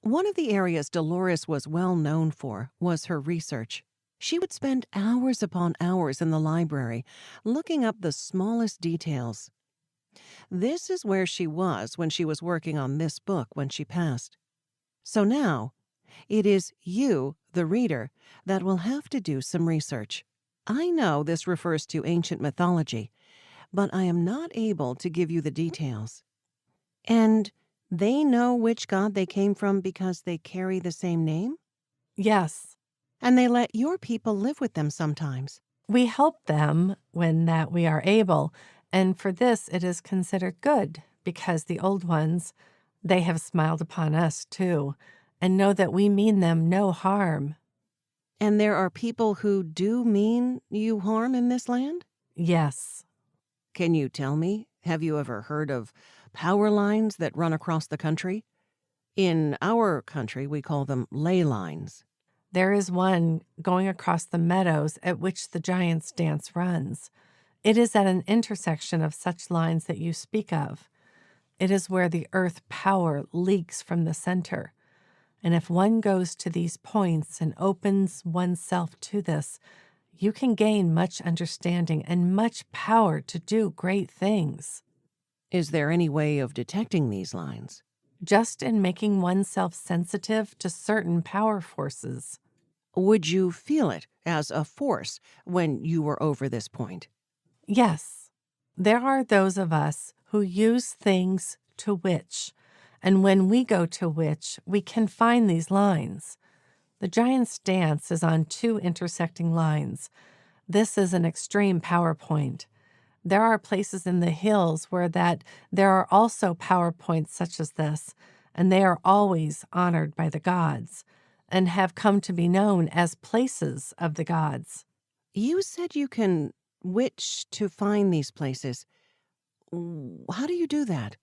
One of the areas Dolores was well known for was her research. She would spend hours upon hours in the library, looking up the smallest details. This is where she was when she was working on this book when she passed. So now, it is you, the reader, that will have to do some research. I know this refers to ancient mythology, but I am not able to give you the details. And they know which god they came from because they carry the same name? Yes, And they let your people live with them sometimes. we help them when that we are able, and for this it is considered good, because the old ones, they have smiled upon us too, and know that we mean them no harm. And there are people who do mean you harm in this land? Yes, Can you tell me, have you ever heard of power lines that run across the country? In our country, we call them ley lines. there is one going across the meadows at which the giant's dance runs. It is at an intersection of such lines that you speak of. It is where the earth power leaks from the center. And if one goes to these points and opens oneself to this, you can gain much understanding and much power to do great things. Is there any way of detecting these lines? Just in making oneself sensitive to certain power forces. Would you feel it as a force when you were over this point? Yes, there are those of us who use things to witch, and when we go to witch, we can find these lines. The giant's dance is on two intersecting lines. This is an extreme power point. There are places in the hills where there are also power points such as this, and they are always honored by the gods and have come to be known as places of the gods. You said you can witch to find these places. How do you do that?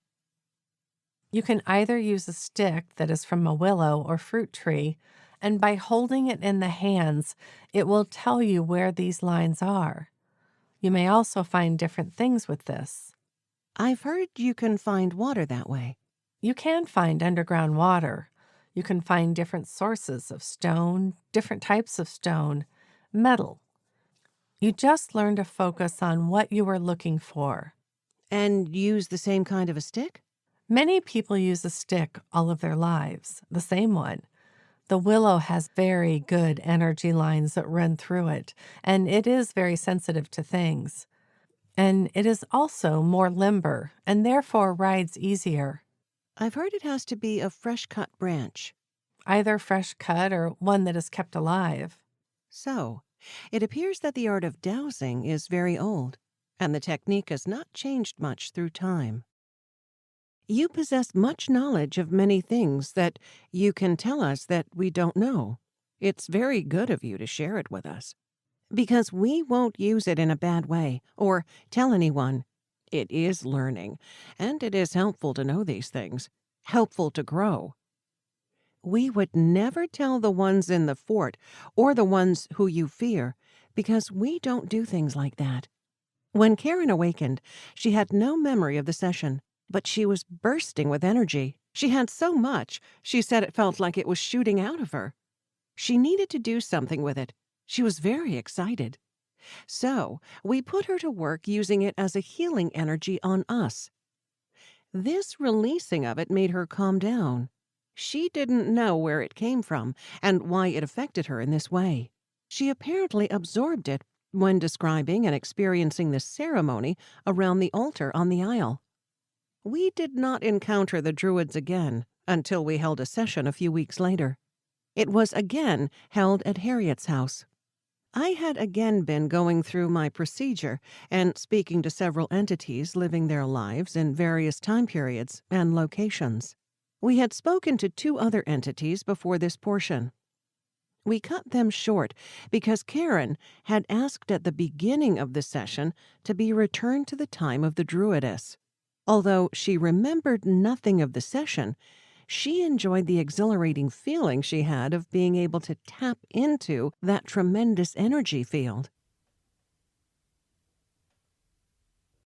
You can either use a stick that is from a willow or fruit tree, and by holding it in the hands, it will tell you where these lines are. You may also find different things with this. I've heard you can find water that way. You can find underground water. You can find different sources of stone, different types of stone, metal. You just learn to focus on what you are looking for. And use the same kind of a stick? Many people use a stick all of their lives, the same one. The willow has very good energy lines that run through it, and it is very sensitive to things. And it is also more limber, and therefore rides easier. I've heard it has to be a fresh-cut branch. Either fresh cut or one that is kept alive. So, it appears that the art of dowsing is very old, and the technique has not changed much through time. You possess much knowledge of many things that you can tell us that we don't know. It's very good of you to share it with us, because we won't use it in a bad way or tell anyone. It is learning, and it is helpful to know these things, helpful to grow. We would never tell the ones in the fort or the ones who you fear, because we don't do things like that. When Karen awakened, she had no memory of the session, but she was bursting with energy. She had so much, she said it felt like it was shooting out of her. She needed to do something with it. She was very excited. So, we put her to work using it as a healing energy on us. This releasing of it made her calm down. She didn't know where it came from and why it affected her in this way. She apparently absorbed it when describing and experiencing the ceremony around the altar on the Isle. We did not encounter the Druids again until we held a session a few weeks later. It was again held at Harriet's house. I had again been going through my procedure and speaking to several entities living their lives in various time periods and locations. We had spoken to 2 other entities before this portion. We cut them short because Karen had asked at the beginning of the session to be returned to the time of the Druidess. Although she remembered nothing of the session, she enjoyed the exhilarating feeling she had of being able to tap into that tremendous energy field.